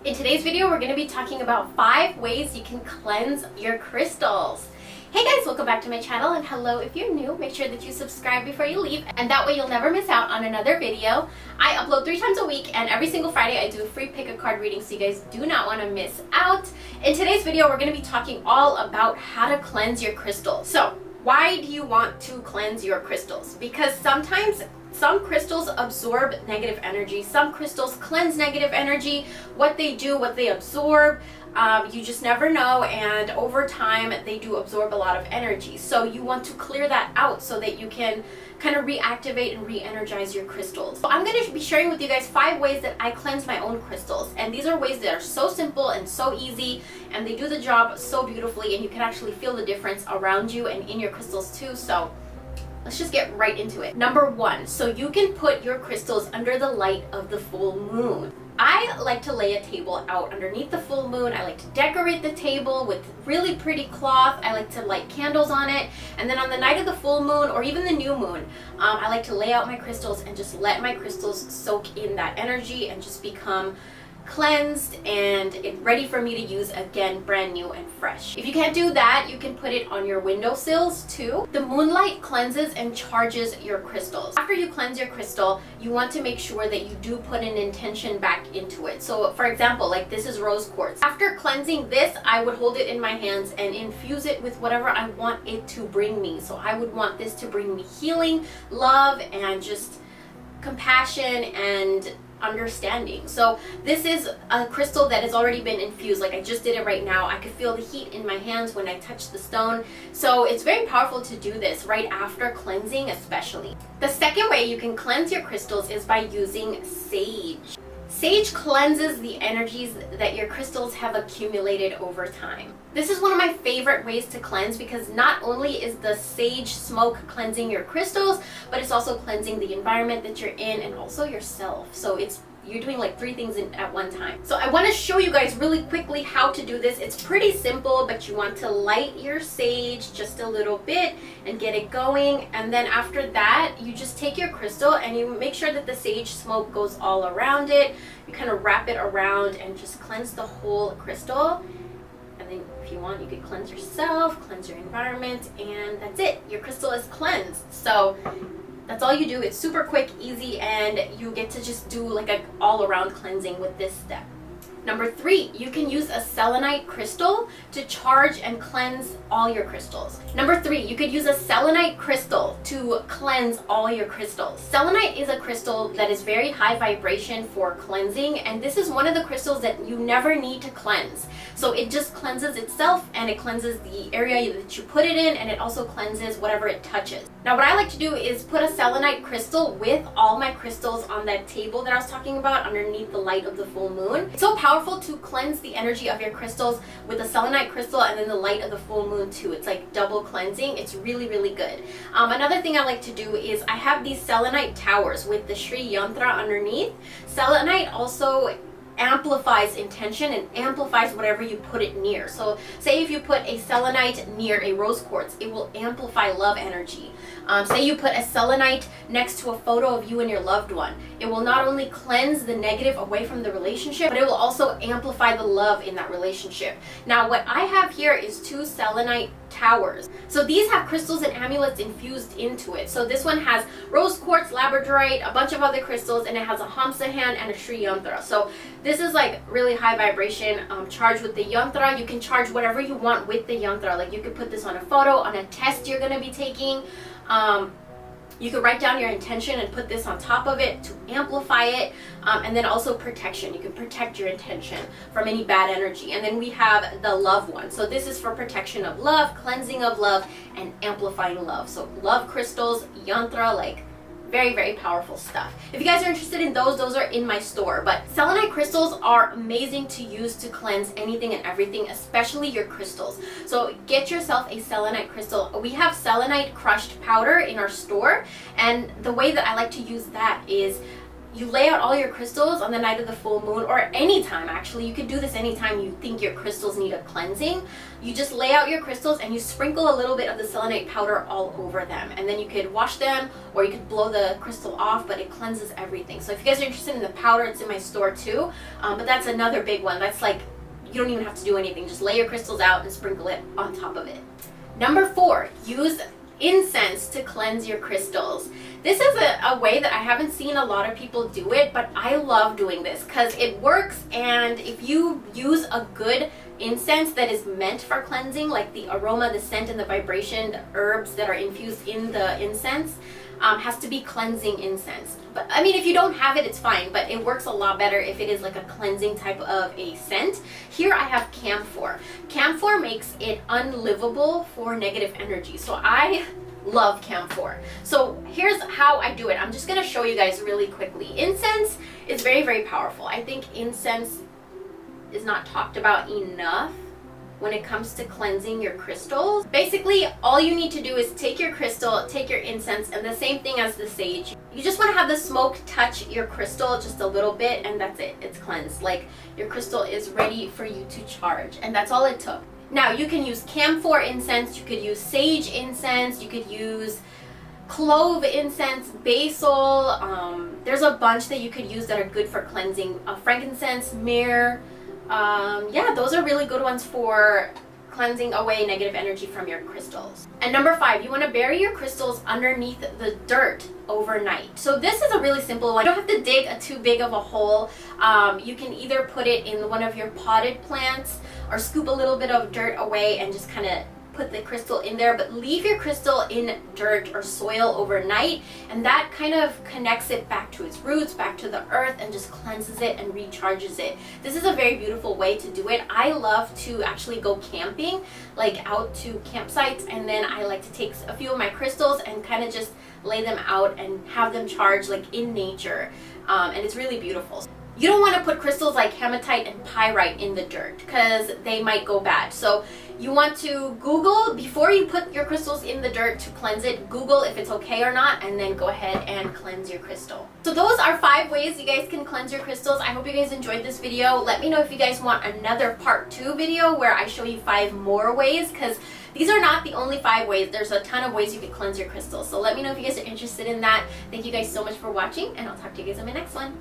In today's video, we're going to be talking about 5 ways you can cleanse your crystals. Hey guys, welcome back to my channel, and hello if you're new, make sure that you subscribe before you leave, and that way you'll never miss out on another video. I upload 3 times a week, and every single Friday I do a free pick a card reading, so you guys do not want to miss out. In today's video, we're going to be talking all about how to cleanse your crystals. So, why do you want to cleanse your crystals? Because sometimes some crystals absorb negative energy, some crystals cleanse negative energy. What they do, what they absorb, you just never know, and over time they do absorb a lot of energy. So you want to clear that out so that you can kind of reactivate and re-energize your crystals. So I'm going to be sharing with you guys 5 ways that I cleanse my own crystals, and these are ways that are so simple and so easy, and they do the job so beautifully, and you can actually feel the difference around you and in your crystals too. So let's just get right into it. Number 1, so you can put your crystals under the light of the full moon. I like to lay a table out underneath the full moon. I like to decorate the table with really pretty cloth. I like to light candles on it. And then on the night of the full moon or even the new moon, I like to lay out my crystals and just let my crystals soak in that energy and just become cleansed and ready for me to use again, brand new and fresh. If you can't do that, you can put it on your windowsills too. The moonlight cleanses and charges your crystals. After you cleanse your crystal, you want to make sure that you do put an intention back into it. So for example, like this is rose quartz. After cleansing this, I would hold it in my hands and infuse it with whatever I want it to bring me. So I would want this to bring me healing, love, and just compassion and understanding. So this is a crystal that has already been infused. Like I just did it right now. I could feel the heat in my hands when I touched the stone. So it's very powerful to do this right after cleansing, especially. The second way you can cleanse your crystals is by using sage. Sage cleanses the energies that your crystals have accumulated over time. This is one of my favorite ways to cleanse because not only is the sage smoke cleansing your crystals, but it's also cleansing the environment that you're in and also yourself. So you're doing like 3 things at one time. So I want to show you guys really quickly how to do this. It's pretty simple, but you want to light your sage just a little bit and get it going. And then after that, you just take your crystal and you make sure that the sage smoke goes all around it. You kind of wrap it around and just cleanse the whole crystal. And then if you want, you could cleanse yourself, cleanse your environment, and that's it. Your crystal is cleansed. So that's all you do. It's super quick, easy, and you get to just do like an all-around cleansing with this step. Number 3, you can use a selenite crystal to charge and cleanse all your crystals. Number 3, you could use a selenite crystal to cleanse all your crystals. Selenite is a crystal that is very high vibration for cleansing, and this is one of the crystals that you never need to cleanse. So it just cleanses itself, and it cleanses the area that you put it in, and it also cleanses whatever it touches. Now what I like to do is put a selenite crystal with all my crystals on that table that I was talking about underneath the light of the full moon. It's so powerful to cleanse the energy of your crystals with a selenite crystal and then the light of the full moon too. It's like double cleansing. It's really, really good. Another thing I like to do is I have these selenite towers with the Shri Yantra underneath. Selenite also amplifies intention and amplifies whatever you put it near. So say if you put a selenite near a rose quartz, it will amplify love energy. Say you put a selenite next to a photo of you and your loved one, it will not only cleanse the negative away from the relationship, but it will also amplify the love in that relationship. Now what I have here is 2 selenite towers. So these have crystals and amulets infused into it. So this one has rose quartz, labradorite, a bunch of other crystals, and it has a Hamsa hand and a Sri Yantra. So this is like really high vibration, charged with the Yantra. You can charge whatever you want with the Yantra. Like you could put this on a photo, on a test you're going to be taking. You could write down your intention and put this on top of it to amplify it, and then also protection. You can protect your intention from any bad energy. And then we have the love one. So this is for protection of love, cleansing of love, and amplifying love. So love crystals, yantra, like very, very powerful stuff. If you guys are interested in those are in my store. But selenite crystals are amazing to use to cleanse anything and everything, especially your crystals. So get yourself a selenite crystal. We have selenite crushed powder in our store, and the way that I like to use that is you lay out all your crystals on the night of the full moon, or anytime actually. You could do this anytime you think your crystals need a cleansing. You just lay out your crystals and you sprinkle a little bit of the selenite powder all over them, and then you could wash them or you could blow the crystal off, but it cleanses everything. So if you guys are interested in the powder, it's in my store too, but that's another big one. That's like, you don't even have to do anything, just lay your crystals out and sprinkle it on top of it. Number 4, use incense to cleanse your crystals. This is a way that I haven't seen a lot of people do it, but I love doing this because it works. And if you use a good incense that is meant for cleansing, like the aroma, the scent, and the vibration, the herbs that are infused in the incense, has to be cleansing incense. But I mean, if you don't have it, it's fine, but it works a lot better if it is like a cleansing type of a scent. Here I have camphor. Camphor makes it unlivable for negative energy, so I love camphor. So here's how I do it. I'm just going to show you guys really quickly. Incense is very, very powerful. I think incense is not talked about enough when it comes to cleansing your crystals. Basically, all you need to do is take your crystal, take your incense, and the same thing as the sage. You just want to have the smoke touch your crystal just a little bit, and that's it. It's cleansed. Like, your crystal is ready for you to charge, and that's all it took. Now, you can use camphor incense, you could use sage incense, you could use clove incense, basil. There's a bunch that you could use that are good for cleansing. Frankincense, myrrh. Yeah, those are really good ones for cleansing away negative energy from your crystals. And number 5, you want to bury your crystals underneath the dirt overnight. So this is a really simple one. You don't have to dig too big of a hole. You can either put it in one of your potted plants or scoop a little bit of dirt away and just kind of put the crystal in there, but leave your crystal in dirt or soil overnight, and that kind of connects it back to its roots, back to the earth, and just cleanses it and recharges it. This is a very beautiful way to do it. I love to actually go camping, like out to campsites, and then I like to take a few of my crystals and kind of just lay them out and have them charge like in nature, and it's really beautiful. You don't want to put crystals like hematite and pyrite in the dirt because they might go bad. So you want to Google, before you put your crystals in the dirt to cleanse it, Google if it's okay or not, and then go ahead and cleanse your crystal. So those are 5 ways you guys can cleanse your crystals. I hope you guys enjoyed this video. Let me know if you guys want another part 2 video where I show you 5 more ways, because these are not the only 5 ways. There's a ton of ways you can cleanse your crystals. So let me know if you guys are interested in that. Thank you guys so much for watching, and I'll talk to you guys in my next one.